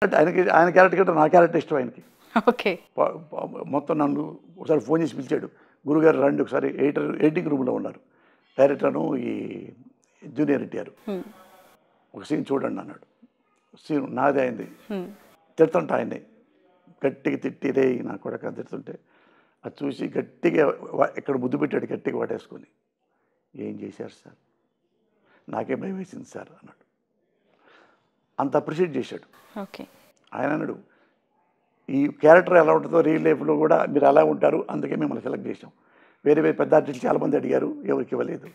అంటే ఆయన క్యారెక్టర్ కంటే నా క్యారెక్టర్ ఇష్టం ఆయనకి. ఓకే. మొత్తం నన్ను ఒకసారి ఫోన్ చేసి పిలిచాడు. గురుగారు రండి ఒకసారి ఎడిటింగ్ రూమ్లో ఉన్నారు. డైరెక్టర్ను ఈ జూనియర్ ఎన్టీఆర్ ఒక సీన్ చూడండి అన్నాడు. సీన్ నాదే అయింది. తిడుతుంటా ఆయన్ని గట్టిగా తిట్టి రే నా కొడుకు తిడుతుంటే అది చూసి గట్టిగా ఇక్కడ ముద్దు పెట్టాడు గట్టిగా వాటేసుకొని. ఏం చేశారు సార్, నాకే భయం వేసింది సార్ అన్నాడు. అంత అప్రిషియేట్ చేశాడు. ఓకే. ఆయన అన్నాడు ఈ క్యారెక్టర్ ఎలా ఉంటుందో రియల్ లైఫ్లో కూడా మీరు ఎలా ఉంటారు, అందుకే మిమ్మల్ని సెలెక్ట్ చేసాం. వేరే వేరే పెద్ద ఆర్టిస్టులు చాలామంది అడిగారు, ఎవరికి ఇవ్వలేదు.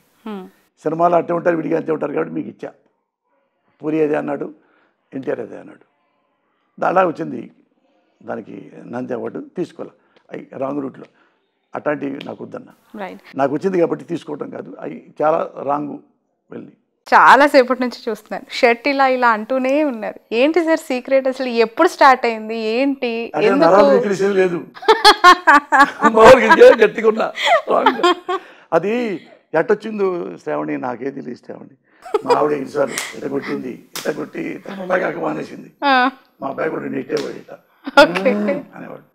సినిమాలో అట్టే ఉంటారు, విడిగా అంతే ఉంటారు కాబట్టి మీకు ఇచ్చా. పూరి అదే అన్నాడు, ఎన్టీఆర్ అదే అన్నాడు. అలా వచ్చింది. దానికి నంది అవార్డు తీసుకోవాలి అవి రాంగ్ రూట్లో. అట్లాంటివి నాకు వద్దన్నా. నాకు వచ్చింది కాబట్టి తీసుకోవటం కాదు, అవి చాలా రాంగు వెళ్ళి. చాలా సేపటి నుంచి చూస్తున్నాను షర్ట్ ఇలా ఇలా అంటూనే ఉన్నారు. ఏంటి సార్ సీక్రెట్, అసలు ఎప్పుడు స్టార్ట్ అయింది, ఏంటి, లేదు గట్టిగా ఉన్నా. అది ఎట్టొచ్చిందో శ్రావణి నాకే తెలియదు. శ్రావణి మా ఆవిడ ఈసారి ఇట కొట్టింది, ఇట కొట్టి తనలాగాక మానేసింది. మా అబ్బాయి కూడా నెట్టేవాడు ఇట అనేవాడు.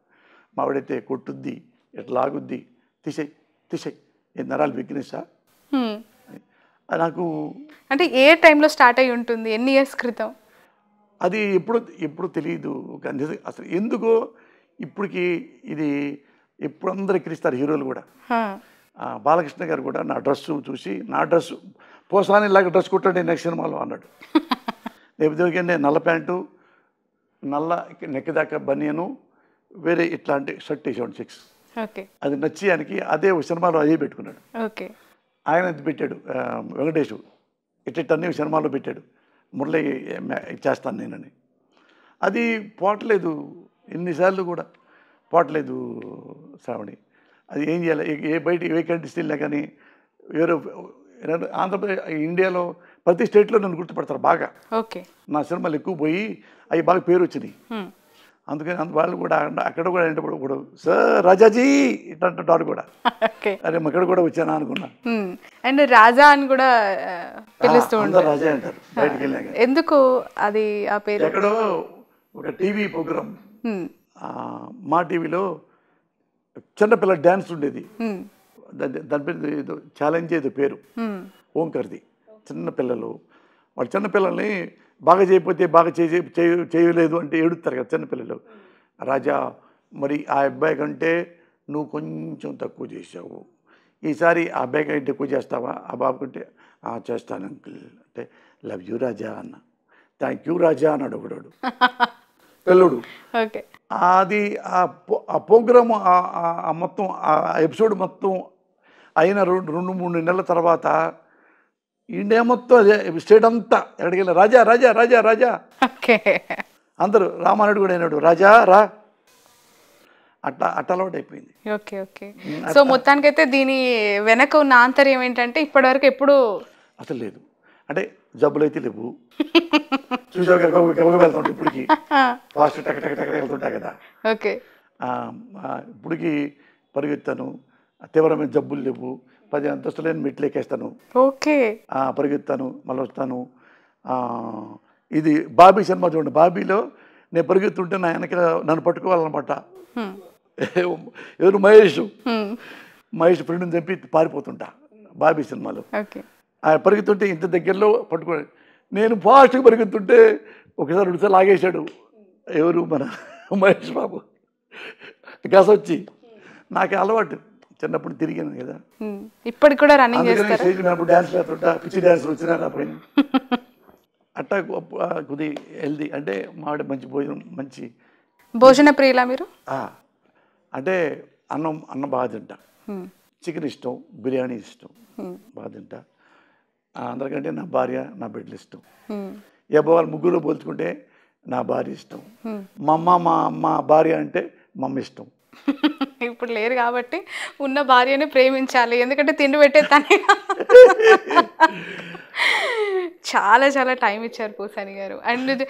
మా ఆవిడైతే కొట్టుద్ది, ఇట్లా లాగుద్ది, తీసేయి తీసేయి, ఏ నరాలు బిగ్గినసా. నాకు అంటే ఏ టైంలో స్టార్ట్ అయి ఉంటుంది, ఎన్ని ఇయర్స్ క్రితం? అది ఎప్పుడు తెలియదు. అసలు ఎందుకో ఇప్పటికి ఇది ఎప్పుడు అందరూ ఎక్కిరిస్తారు హీరోలు కూడా. బాలకృష్ణ గారు కూడా నా డ్రెస్సు చూసి, నా డ్రెస్సు పోసాని ఇలాగ డ్రెస్ కుట్టండి నెక్స్ట్ సినిమాలో అన్నాడు. లేకపోతే నేను నల్ల ప్యాంటు, నల్ల నెక్ దాకా బనియను, వేరే ఇట్లాంటి షర్ట్ వేసాడు చెక్స్. అది నచ్చి ఆయనకి అదే సినిమాలో అదే పెట్టుకున్నాడు. ఆయన అది పెట్టాడు వెంకటేష్, ఇట్టన్నీ సినిమాలో పెట్టాడు, మురళి చేస్తాను నేనని. అది పోవట్లేదు, ఎన్నిసార్లు కూడా పోవట్లేదు శ్రావణి. అది ఏం చేయాలి, బయట ఏ కంట్రీస్ వెళ్ళినా కానీ వేరే ఆంధ్రప్రదేశ్ ఇండియాలో ప్రతి స్టేట్లో నన్ను గుర్తుపడతారు బాగా. నా సినిమాలు ఎక్కువ పోయి అవి బాగా పేరు వచ్చినాయి. అందుకని వాళ్ళు కూడా అక్కడ కూడా ఏంటప్పుడు సార్ రాజాజీ ఇట్లా అంటారు కూడా. అరే అక్కడ కూడా వచ్చానా అనుకున్నా. అండ్ రాజా అని కూడా పిలుస్తూ ఉంటారు. రాజా అంటారు బయటకు వెళ్ళాక. ఎందుకు అది ఆ పేరు? ఎక్కడో ఒక టీవీ ప్రోగ్రామ్, మా టీవీలో చిన్నపిల్ల డ్యాన్స్ ఉండేది. దాని పేరు ఏదో ఛాలెంజ్ ఏదో పేరు, ఓంకర్ది. చిన్నపిల్లలు వాడు చిన్నపిల్లల్ని బాగా చేయకపోతే బాగా చేయలేదు అంటే ఏడుస్తారు కదా చిన్నపిల్లలు. రాజా మరి ఆ అబ్బాయి కంటే నువ్వు కొంచెం తక్కువ చేసావు, ఈసారి ఆ అబ్బాయి కంటే ఎక్కువ చేస్తావా, ఆ బాబు కంటే చేస్తాను అంకుల్ అంటే లవ్ యూ రాజా అన్న. థ్యాంక్ యూ రాజా అన్నాడు ఒకడు పిల్లడు. అది ఆ ప్రోగ్రాము మొత్తం ఆ ఎపిసోడ్ మొత్తం అయిన 2-3 నెలల తర్వాత ఇండియా మొత్తం అదే స్టేట్ అంతా ఎక్కడికి వెళ్ళి రాజా రాజా రాజా రాజా అందరూ. రామానాయుడు కూడా అయినాడు రాజా రా, అట్లా అలవాటు అయిపోయింది. Okay okay. సో మొత్తానికైతే దీని వెనక ఉన్న ఆంతర్యం ఏంటంటే ఇప్పటివరకు ఎప్పుడు అసలు లేదు. అంటే జబ్బులు అయితే లేవు, చూసావు వెళ్తుంటా ఇప్పటికి ఫాస్ట్ టక్ టక్ టక్ వెళ్తుంటా కదా. ఓకే. ఇప్పటికి పరిగెత్తాను, తీవ్రమైన జబ్బులు లేవు, 10 అంతస్తులేని మెట్లు ఎక్కేస్తాను. ఓకే. పరిగెత్తాను, మళ్ళీ వస్తాను. ఇది బాబీ సినిమా చూడండి, బాబీలో నేను పరిగెత్తుంటే నా వెనక నన్ను పట్టుకోవాలన్నమాట. ఎవరు మహేష్ ఫ్రెండ్ని చంపి పారిపోతుంటా బాబీ సినిమాలో. పరిగెత్తుంటే ఇంత దగ్గరలో పట్టుకో, నేను ఫాస్ట్గా పరిగెత్తుంటే ఒకసారి 2 సార్లు ఆగేశాడు ఎవరు మన మహేష్ బాబు. గసొచ్చి నాకు అలవాటు, చిన్నప్పుడు తిరిగాను కదా. ఇప్పటికి కూడా రన్నింగ్ చేస్తారా? డ్యాన్స్ వేస్తుంటా, పిచ్చి డ్యాన్స్లు వచ్చినా నా పైన. అట్టా కొద్ది హెల్దీ, అంటే మావిడ మంచి భోజనం, మంచి భోజన ప్రియులా మీరు? అంటే అన్నం బాగా తింటా, చికెన్ ఇష్టం, బిర్యానీ ఇష్టం, బాగా తింటా. అందరికంటే నా భార్య నా బిడ్డలు ఇష్టం. వాళ్ళు ముగ్గురు పోల్చుకుంటే నా భార్య ఇష్టం. మా భార్య అంటే మా అమ్మ ఇష్టం. ఇప్పుడు లేరు కాబట్టి ఉన్న భార్యని ప్రేమించాలి, ఎందుకంటే తిండి పెట్టేస్తానే. చాలా చాలా టైం ఇచ్చారు పూసాని గారు. అండ్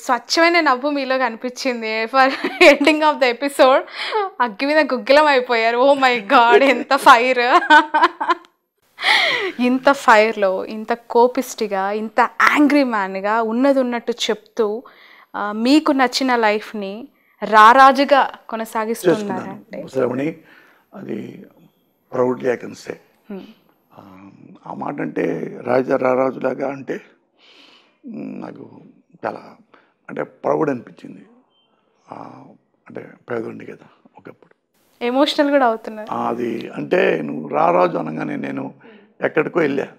స్వచ్ఛమైన నవ్వు మీలో కనిపించింది. For ending of the episode అగ్గి మీద గుగ్గిలం అయిపోయారు. ఓ మై గాడ్, ఎంత ఫైర్! ఇంత ఫైర్లో, ఇంత కోపిస్టిగా, ఇంత యాంగ్రీ మ్యాన్గా ఉన్నది ఉన్నట్టు చెప్తూ మీకు నచ్చిన లైఫ్ని రారాజుగా కొనసాగిస్తున్నారంటే శ్రవణి, అది ప్రౌడ్లీ ఐ కెన్ సే. ఆ మాట అంటే రారాజులాగా అంటే నాకు చాలా అంటే ప్రౌడ్ అనిపించింది. అంటే పేదోండి కదా ఒకప్పుడు. ఎమోషనల్ కూడా అవుతున్నారు. అది అంటే నువ్వు రారాజు అనగానే నేను ఎక్కడికో వెళ్ళా.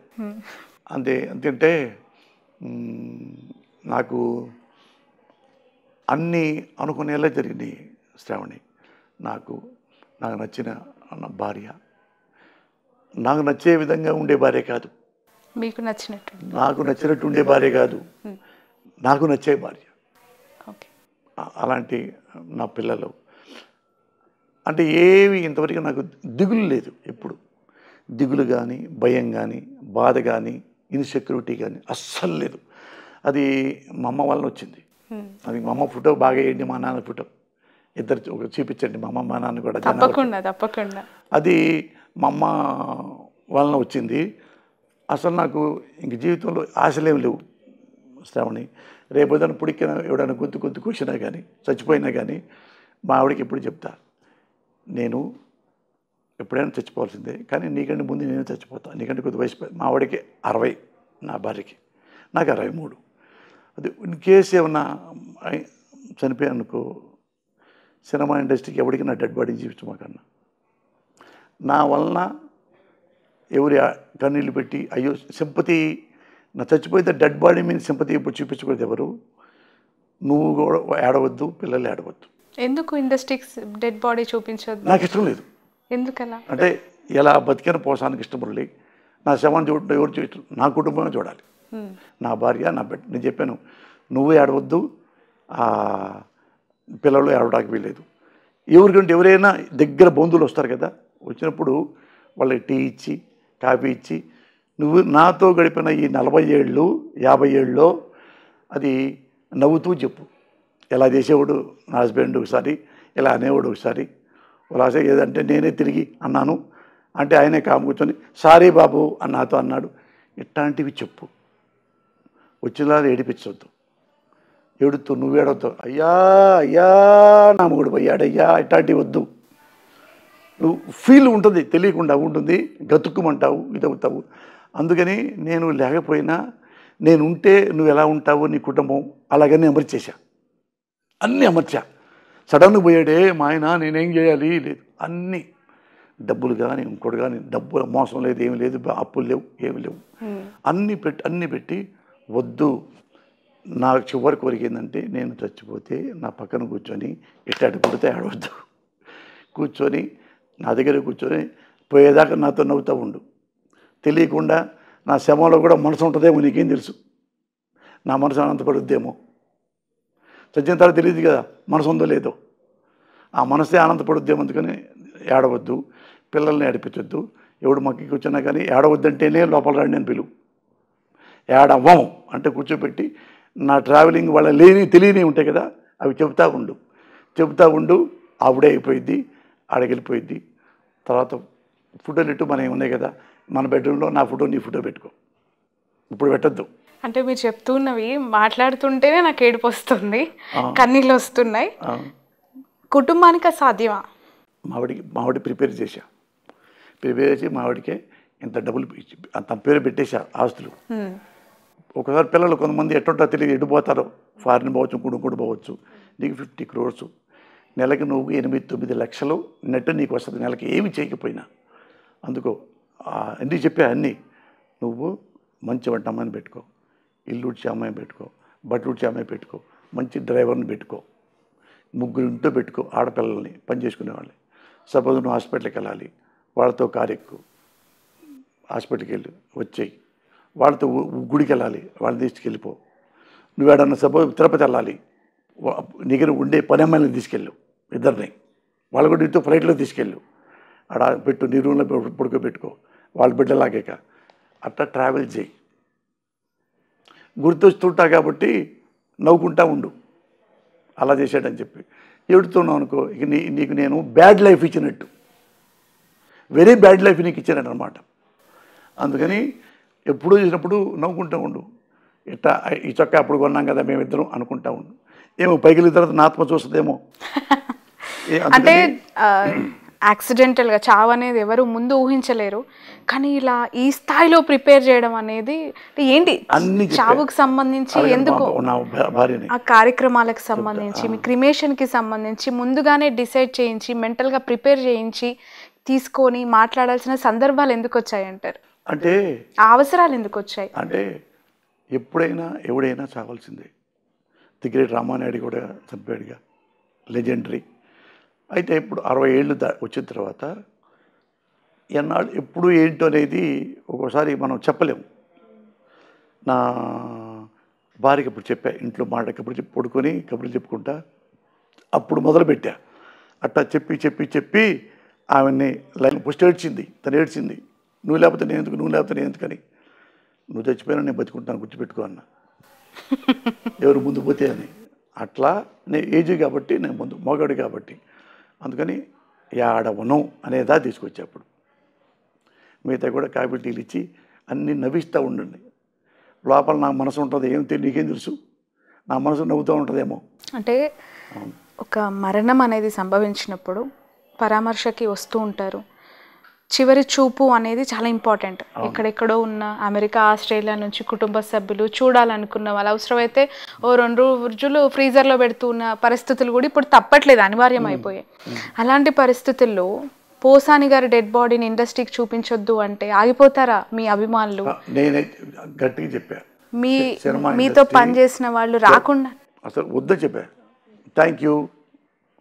అంతే నాకు అన్నీ అనుకునేలా జరిగినాయి శ్రావణి. నాకు నచ్చిన భార్య, నాకు నచ్చే విధంగా ఉండే భార్య కాదు, మీకు నచ్చినట్టు, నాకు నచ్చినట్టు ఉండే భార్య కాదు, నాకు నచ్చే భార్య. అలాంటి నా పిల్లలు అంటే ఏవి ఇంతవరకు నాకు దిగులు లేదు. ఎప్పుడు దిగులు కానీ, భయం కానీ, బాధ కానీ, ఇన్సెక్యూరిటీ కానీ అస్సలు లేదు. అది మా అమ్మ వలన వచ్చింది. అది మా అమ్మ ఫోటో బాగా వేయండి, మా నాన్న ఫోటో ఇద్దరు చూపించండి, మా అమ్మ మా నాన్న కూడా. తప్పకుండా అది మా అమ్మ వలన వచ్చింది. అసలు నాకు ఇంక జీవితంలో ఆశలేం లేవు శ్రావణి. రేపు ఏదైనా పుడికిన ఎవడైనా గొంతు కూర్చున్నా కానీ, చచ్చిపోయినా కానీ మా ఆవిడకి ఎప్పుడు చెప్తా, నేను ఎప్పుడైనా చచ్చిపోవాల్సిందే, కానీ నీకంటే ముందు నేను చచ్చిపోతాను. నీకంటే కొద్ది వయసు మా ఆవిడకి 60, నా భార్యకి, నాకు 63. అది ఇన్ కేసు ఏమన్నా చనిపోయానుకో, సినిమా ఇండస్ట్రీకి ఎవరికి నా డెడ్ బాడీ జీవించమాకన్నా. నా వలన ఎవరి కన్నీళ్ళు పెట్టి అయ్యో సింపతి, నా చచ్చిపోతే డెడ్ బాడీ మీద సింపతి ఇప్పుడు చూపించకూడదు ఎవరు. నువ్వు కూడా ఏడవద్దు, పిల్లలు ఏడవద్దు. ఎందుకు ఇండస్ట్రీకి డెడ్ బాడీ చూపించొద్దు? నాకు ఇష్టం లేదు. ఎందుకలా అంటే ఎలా బతికిన పోసానికి ఇష్టపడలే. నా శవాన్ని చూడటం ఎవరు చూడటం, నా కుటుంబమే చూడాలి, నా భార్య, నా బిడ్డ. నేను చెప్పాను, నువ్వు ఏడవద్దు, పిల్లలు ఏడవడానికి వీల్లేదు. ఎవరికంటే ఎవరైనా దగ్గర బంధువులు వస్తారు కదా, వచ్చినప్పుడు వాళ్ళకి టీ ఇచ్చి కాఫీ ఇచ్చి, నువ్వు నాతో గడిపిన ఈ 40 ఏళ్ళు 50 ఏళ్ళలో అది నవ్వుతూ చెప్పు. ఎలా చేసేవాడు నా హస్బెండ్ ఒకసారి, ఇలా అనేవాడు ఒకసారి, అలాగే ఏదంటే నేనే తిరిగి అన్నాను అంటే ఆయనే కాము కూర్చొని సారీ బాబు అని నాతో అన్నాడు. ఇట్లాంటివి చెప్పు, వచ్చినా ఏడిపించవద్దు. ఏడుతూ నువ్వు ఏడవుతావు, అయ్యా అయ్యా నా మొగుడు పోయాడయ్యా, ఇట్లాంటివి వద్దు. నువ్వు ఫీల్ ఉంటుంది, తెలియకుండా ఉంటుంది, గతుక్కుమంటావు, ఇదవుతావు. అందుకని నేను లేకపోయినా, నేను ఉంటే నువ్వు ఎలా ఉంటావు, నీ కుటుంబం అలాగని అమర్చేసా, అన్నీ అమర్చా. సడన్గా పోయాడే మా ఆయన, నేనేం చేయాలి లేదు, అన్నీ డబ్బులు కానీ ఇంకోటి కానీ, డబ్బులు మోసం లేదు, ఏమి లేదు, అప్పులు లేవు, ఏమి లేవు, అన్నీ పెట్టి వద్దు. నా చివరి కోరిక ఏంటంటే, నేను చచ్చిపోతే నా పక్కన కూర్చొని ఇట్లాంటి పుడితే ఆడవద్దు, కూర్చొని నా దగ్గర కూర్చొని పోయేదాకా నాతో నవ్వుతూ ఉండు. తెలియకుండా నా శవంలో కూడా మనసు ఉంటుందేమో, నీకేం తెలుసు, నా మనసు ఆనందపడుద్దేమో. చచ్చిన తర్వాత తెలియదు కదా మనసు ఉందో లేదో, ఆ మనసే ఆనందపడుద్దేమో. అందుకని ఏడవద్దు, పిల్లల్ని ఏడిపించొద్దు. ఎవడు మక్కి కూర్చున్నా కానీ ఏడవద్దంటేనే లోపల రండి అని పిలువు. ఏడవ్వం అంటే కూర్చోబెట్టి నా ట్రావెలింగ్ వాళ్ళ తెలియని ఉంటాయి కదా, అవి చెబుతూ ఉండు. ఆవిడే అయిపోయిద్ది, ఆడకెళ్ళిపోయిద్ది. తర్వాత ఫోటోలు ఇట్టు మనవి ఉన్నాయి కదా, మన బెడ్రూమ్లో నా ఫోటో నీ ఫోటో పెట్టుకో, ఇప్పుడు పెట్టద్దు. అంటే మీరు చెప్తున్నవి మాట్లాడుతుంటేనే నాకు ఏడుపు వస్తుంది, కన్నీళ్ళు వస్తున్నాయి. కుటుంబానికి అసాధ్యమా? మావిడి ప్రిపేర్ చేసి మావిడికే ఇంత డబ్బులు తన పేరు పెట్టేశా ఆస్తులు. ఒకసారి పిల్లలు కొంతమంది ఎట్టుంటా తెలియదు, ఎడిపోతారో, ఫారిన్ పోవచ్చు, కుడుకుడు పోవచ్చు. నీకు 50 crores, నెలకి నువ్వు 8-9 లక్షలు నెట్ నీకు వస్తుంది, నెలకి ఏమి చేయకపోయినా. అందుకో ఎందుకు చెప్పా అన్నీ, నువ్వు మంచి వంట అమ్మాయిని పెట్టుకో, ఇల్లు ఉడ్చే అమ్మాయిని పెట్టుకో, బట్టలు ఉడ్చే అమ్మాయి పెట్టుకో, మంచి డ్రైవర్ని పెట్టుకో, 3 ఇంట్లో పెట్టుకో, ఆడపిల్లల్ని పని చేసుకునే వాళ్ళని. సపోజ్ నువ్వు హాస్పిటల్కి వెళ్ళాలి, వాళ్ళతో కారు ఎక్కు, హాస్పిటల్కి వెళ్ళి వచ్చేయి. వాళ్ళతో గుడికి వెళ్ళాలి, వాళ్ళని తీసుకెళ్ళిపో. నువ్వు ఏడన్నా సపోజ్ తిరుపతి వెళ్ళాలి, నీకు ఉండే పని అమ్మాయిని తీసుకెళ్ళు, ఇద్దరిని, వాళ్ళు కూడా ఇటు ఫ్లైట్లో తీసుకెళ్ళు, ఆడ పెట్టు, నీ రూమ్లో పడుకోబెట్టుకో, వాళ్ళ బిడ్డలాగాక అట్లా ట్రావెల్ చేయి. గుర్తొస్తుంటా కాబట్టి నవ్వుకుంటా ఉండు, అలా చేశాడని చెప్పి. ఏడుతున్నావు అనుకో, ఇక నీకు నేను బ్యాడ్ లైఫ్ ఇచ్చినట్టు, వెరీ బ్యాడ్ లైఫ్ నీకు ఇచ్చాను అనమాట. అందుకని ఎప్పుడూ చూసినప్పుడు నవ్వుకుంటూ ఉండు. ఇట్లా ఈ చొక్కా అప్పుడు కొన్నాం కదా మేమిద్దరం అనుకుంటా ఉండు. ఏమో పైకి వెళ్ళిన తర్వాత నా ఆత్మ చూస్తుందేమో. అంటే యాక్సిడెంటల్గా చావు అనేది ఎవరు ముందు ఊహించలేరు, కానీ ఇలా ఈ స్థాయిలో ప్రిపేర్ చేయడం అనేది ఏంటి, చావుకు సంబంధించి ఎందుకు ఆ కార్యక్రమాలకు సంబంధించి మీ క్రిమేషన్కి సంబంధించి ముందుగానే డిసైడ్ చేయించి మెంటల్గా ప్రిపేర్ చేయించి తీసుకొని మాట్లాడాల్సిన సందర్భాలు ఎందుకు వచ్చాయంటారు? అంటే ఆ అవసరాలు ఎందుకు వచ్చాయి? అంటే ఎప్పుడైనా ఎవడైనా చావాల్సిందే. ది గ్రేట్ రామానాయుడు కూడా చనిపోయాడుగా, లెజెండరీ. అయితే ఇప్పుడు 60 ఏళ్ళు వచ్చిన తర్వాత ఎన్నాళ్ళు ఎప్పుడు ఏంటో అనేది ఒక్కోసారి మనం చెప్పలేము. నా భార్యకి ఇప్పుడు చెప్పా, ఇంట్లో మాట కబుర్లు పడుకొని కబుర్లు చెప్పుకుంటా అప్పుడు మొదలుపెట్టా. అట్లా చెప్పి చెప్పి చెప్పి ఆమెని లైన్ ఫస్ట్ ఏడ్చింది, తను ఏడ్చింది. నువ్వు లేకపోతే నేను ఎందుకు, నువ్వు లేకపోతే నేను ఎందుకని. నువ్వు చచ్చిపోయినా నేను బతుకుంటాను, గుర్తుపెట్టుకో అన్న. ఎవరు ముందు పోతే అని. అట్లా నేను ఏజీ కాబట్టి, నేను ముందు మోగాడు కాబట్టి, అందుకని యాడవను అనేదా తీసుకొచ్చా. అప్పుడు మిగతా కూడా కాఫీ టీలు ఇచ్చి అన్నీ నవ్విస్తూ ఉండండి. లోపల నా మనసు ఉంటుంది, ఏం తెలియదు, నీకేం తెలుసు, నా మనసు నవ్వుతూ ఉంటుందేమో. అంటే ఒక మరణం అనేది సంభవించినప్పుడు పరామర్శకి వస్తూ ఉంటారు. చివరి చూపు అనేది చాలా ఇంపార్టెంట్. ఎక్కడెక్కడో ఉన్న అమెరికా, ఆస్ట్రేలియా నుంచి కుటుంబ సభ్యులు చూడాలనుకున్న వాళ్ళు అవసరమైతే ఓ 2 రోజులు ఫ్రీజర్లో పెడుతున్న పరిస్థితులు కూడా ఇప్పుడు తప్పట్లేదు, అనివార్యం అయిపోయాయి. అలాంటి పరిస్థితుల్లో పోసాని గారి డెడ్ బాడీని ఇండస్ట్రీకి చూపించొద్దు అంటే ఆగిపోతారా మీ అభిమానులు? నేనే గట్టిగా చెప్పా, మీతో పనిచేసిన వాళ్ళు రాకుండా అసలు వద్దని చెప్పా. థ్యాంక్ యూ,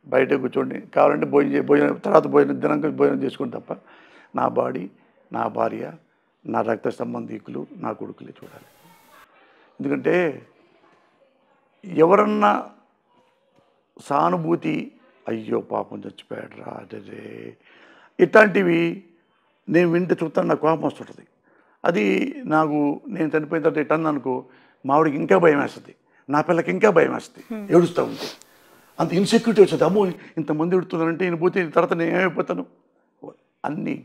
బయట కూర్చోండి, కావాలంటే భోజనం తర్వాత దినంగా భోజనం చేసుకుని తప్ప నా బాడీ, నా భార్య, నా రక్త సంబంధికులు, నా కొడుకులే చూడాలి. ఎందుకంటే ఎవరన్నా సానుభూతి, అయ్యో పాపం చచ్చిపోయాడు రా అదే ఇట్లాంటివి నేను వింటే చూస్తాను, నాకు కోపం వస్తుంటుంది. అది నాకు నేను చనిపోయిన తర్వాత ఇట్లా అనుకో, మావిడికి ఇంకా భయం వేస్తుంది, నా పిల్లకి ఇంకా భయం వేస్తుంది, ఏడుస్తూ ఉంటే అంత ఇన్సెక్యూరిటీ వస్తుంది. అమ్మో ఇంతమంది ఎడుతున్నారంటే నేను పోతే తర్వాత నేను ఏమైపోతాను. అన్నీ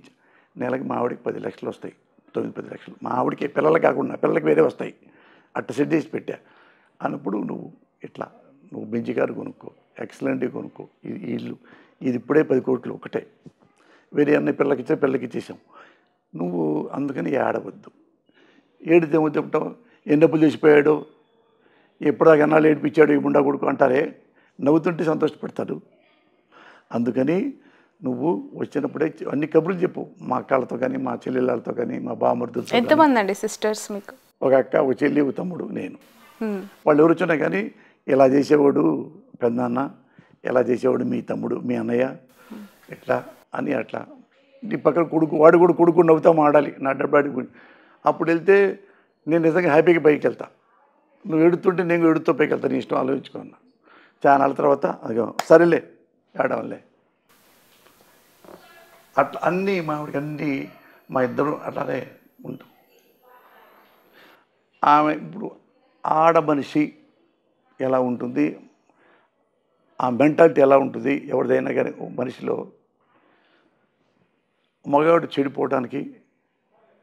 నెలకి మా ఆవిడకి 10 లక్షలు వస్తాయి, 9-10 లక్షలు మా ఆవిడకి, పిల్లలు కాకుండా పిల్లలకి వేరే వస్తాయి. అట్ట సెట్ చేసి పెట్టా. అన్నప్పుడు నువ్వు ఇట్లా నువ్వు బెంచి కారు కొనుక్కో, ఎక్సలెంట్గా కొనుక్కో, ఇది ఇల్లు, ఇది ఇప్పుడే 10 కోట్లు ఒకటే, వేరే అన్ని పిల్లలకి ఇచ్చే పిల్లలకి ఇచ్చేసాం. నువ్వు అందుకని ఏడవద్దు. ఏడితే చెప్తావు, ఎన్నప్పులు చేసిపోయాడు, ఎప్పుడా ఎన్నాళ్ళు ఏడిపించాడు ఈ ముండా కొడుకు అంటారే, నవ్వుతుంటే సంతోషపడతాడు. అందుకని నువ్వు వచ్చినప్పుడే అన్ని కబుర్లు చెప్పు, మా అక్కలతో కానీ, మా చెల్లెళ్ళతో కానీ, మా బామర్దులతో. ఎంతమంది అండి సిస్టర్స్ మీకు? ఒక అక్క, ఒక చెల్లి, ఒక తమ్ముడు, నేను. వాళ్ళు ఎవరు వచ్చినా కానీ ఇలా చేసేవాడు పెద్దనాన్న, ఎలా చేసేవాడు మీ తమ్ముడు, మీ అన్నయ్య, ఎట్లా అని అట్లా. నీ పక్కన కొడుకు, వాడు కూడా కొడుకు నవ్వుతా మాడాలి నా డబ్బాడి. అప్పుడు వెళ్తే నేను నిజంగా హ్యాపీగా పైకి వెళ్తా. నువ్వు ఎడుతుంటే నేను ఎడుతో పైకి వెళ్తా, నీ ఇష్టం ఆలోచించుకున్నా. చాలా తర్వాత అదిగో సరేలే ఏడవలే అట్లా అన్నీ మావిడికి అన్నీ మా ఇద్దరు అట్లానే ఉంటాం. ఆమె ఇప్పుడు ఆడ మనిషి ఎలా ఉంటుంది, ఆ మెంటాలిటీ ఎలా ఉంటుంది ఎవరిదైనా కానీ మనిషిలో, మగవాడు చెడిపోవడానికి,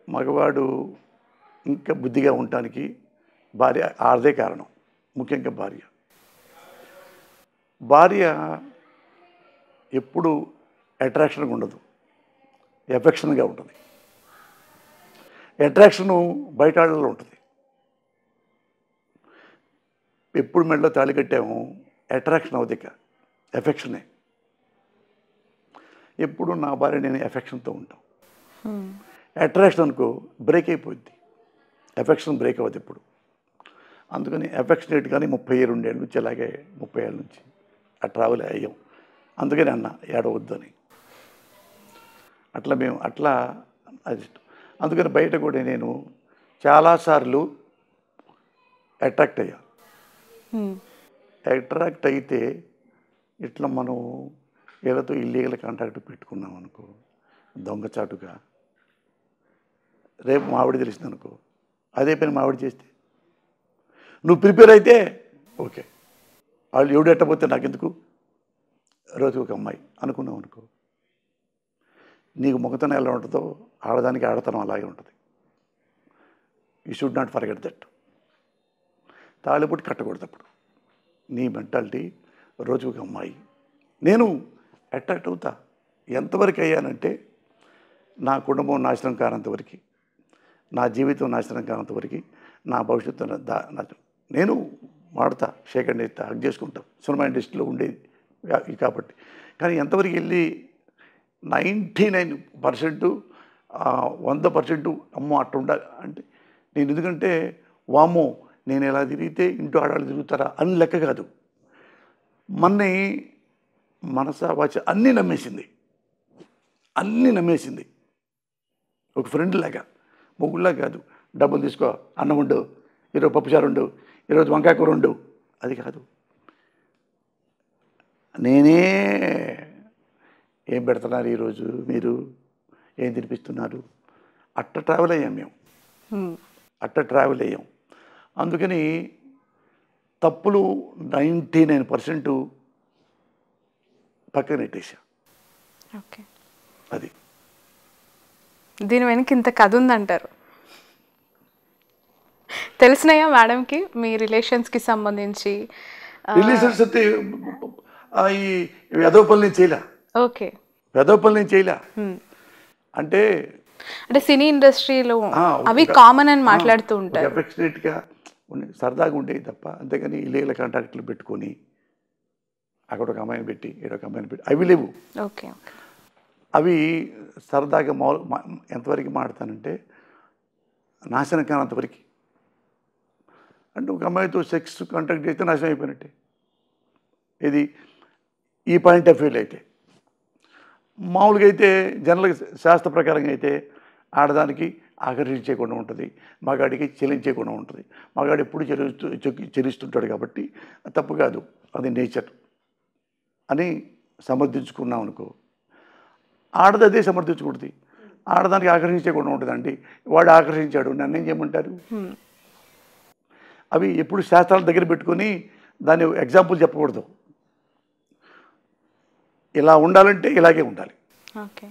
మగవాడు ఇంకా బుద్ధిగా ఉండటానికి భార్య ఆడదే కారణం. ముఖ్యంగా భార్య ఎప్పుడు అట్రాక్షన్గా ఉండదు, ఎఫెక్షన్గా ఉంటుంది. అట్రాక్షను బయట ఆడలో ఉంటుంది. ఎప్పుడు మెడలో తాళి కట్టాము అట్రాక్షన్ అవుదిక, ఎఫెక్షనే. ఎప్పుడు నా భార్య నేను ఎఫెక్షన్తో ఉంటాం. అట్రాక్షన్ అనుకో బ్రేక్ అయిపోద్ది, ఎఫెక్షన్ బ్రేక్ అవ్వదు ఎప్పుడు. అందుకని ఎఫెక్షనేట్ కానీ 32 ఏళ్ళ నుంచి, అలాగే 30 ఏళ్ళ నుంచి ఆ ట్రావెల్ అయ్యాం. అందుకని అన్న ఏడవద్దు అని. అట్లా మేము అట్లా అది. అందుకని బయట కూడా నేను చాలాసార్లు అట్రాక్ట్ అయ్యా. అట్రాక్ట్ అయితే ఇట్లా మనం వీళ్ళతో ఇల్లీగల్ కాంటాక్ట్ పెట్టుకున్నాం అనుకో, దొంగచాటుగా, రేపు మావిడ తెలిసింది అనుకో, అదే పని మావిడ చేస్తే, నువ్వు ప్రిపేర్ అయితే ఓకే, వాళ్ళు ఎవడు ఎట్టపోతే నాకెందుకు, రోజు ఒక అమ్మాయి అనుకున్నావు అనుకో, నీకు మొగతనం ఎలా ఉంటుందో ఆడదానికి ఆడతనం అలాగే ఉంటుంది. You should not forget that. తాళిపుట్టి కట్టకూడదు అప్పుడు. నీ మెంటాలిటీ రోజుకు అమ్మాయి. నేను అట్రాక్ట్ అవుతా. ఎంతవరకు అయ్యానంటే నా కుటుంబం నాశనం కానంతవరకు, నా జీవితం నాశనం కానంతవరకు, నా భవిష్యత్తు నేను వాడతా, షేక్ అండ్ ఇస్తా, హక్ చేసుకుంటాం. సినిమా ఇండస్ట్రీలో ఉండేది కాబట్టి. కానీ ఎంతవరకు వెళ్ళి 99% 100% అమ్మో అట్లా ఉండాలి అంటే నేను, ఎందుకంటే వామ్మో నేను ఎలా తిరిగితే ఇంటూ ఆడాళ్ళు తిరుగుతారా అని లెక్క కాదు. మన్ని మనస వాచ అన్నీ నమ్మేసింది, ఒక ఫ్రెండ్ లాగా, మొగుళ్ళగా కాదు. డబ్బులు తీసుకో, అన్నం ఉండు, ఈరోజు పప్పుచారు ఉండు, ఈరోజు వంకాయ కూర ఉండు, అది కాదు. నేనే ఏం పెడుతున్నారు ఈరోజు, మీరు ఏం తినిపిస్తున్నారు, అట్ట ట్రావెల్ అయ్యాం మేము, అందుకని తప్పులు 99% పక్కన పెట్టేసా. ఓకే, అది దీని వెనక ఇంత కథ ఉందంటారు. తెలిసినాయా మేడంకి మీ రిలేషన్స్కి సంబంధించి? రిలేషన్స్ అయితే ఈ వెధవ పనులు నేను చేయలే. ఓకే, అంటే సినీ ఇండస్ట్రీలో అవి కామన్ అని మాట్లాడుతూ ఉంటారు. అఫెక్షనేట్గా సరదాగా ఉండేది తప్ప, అంతేగాని ఇల్లీగల్ కాంటాక్ట్లు పెట్టుకొని అక్కడ ఒక అమ్మాయిని పెట్టి ఇక్కడ ఒక అమ్మాయిని పెట్టి అవి లేవు. ఓకే, అవి సరదాగా ఎంతవరకు మాడతానంటే నాశనం కానంతవరకు. అంటే ఒక అమ్మాయితో సెక్స్ కాంటాక్ట్ అయితే నాశనం అయిపోయినట్టే. ఇది ఈ పాయింట్ ఆఫ్ వ్యూలో అయితే. మామూలుగా అయితే జనరల్గా శాస్త్ర ప్రకారంగా అయితే ఆడదానికి ఆకర్షించకుండా ఉంటుంది, మగాడికి చెల్లించకుండా ఉంటుంది. మగాడు ఎప్పుడు చెల్లిస్తుంటాడు కాబట్టి తప్పు కాదు, అది నేచర్ అని సమర్థించుకున్నాం అనుకో. ఆడది అదే సమర్థించుకుంటుంది, ఆడదానికి ఆకర్షించకుండా ఉంటుందండి. వాడు ఆకర్షించాడు, నన్ను ఏం చేయమంటారు? అవి ఎప్పుడు శాస్త్రాల దగ్గర పెట్టుకొని దాని ఎగ్జాంపుల్ చెప్పకూడదు. ఇలా ఉండాలంటే ఇలాగే ఉండాలి. ఓకే.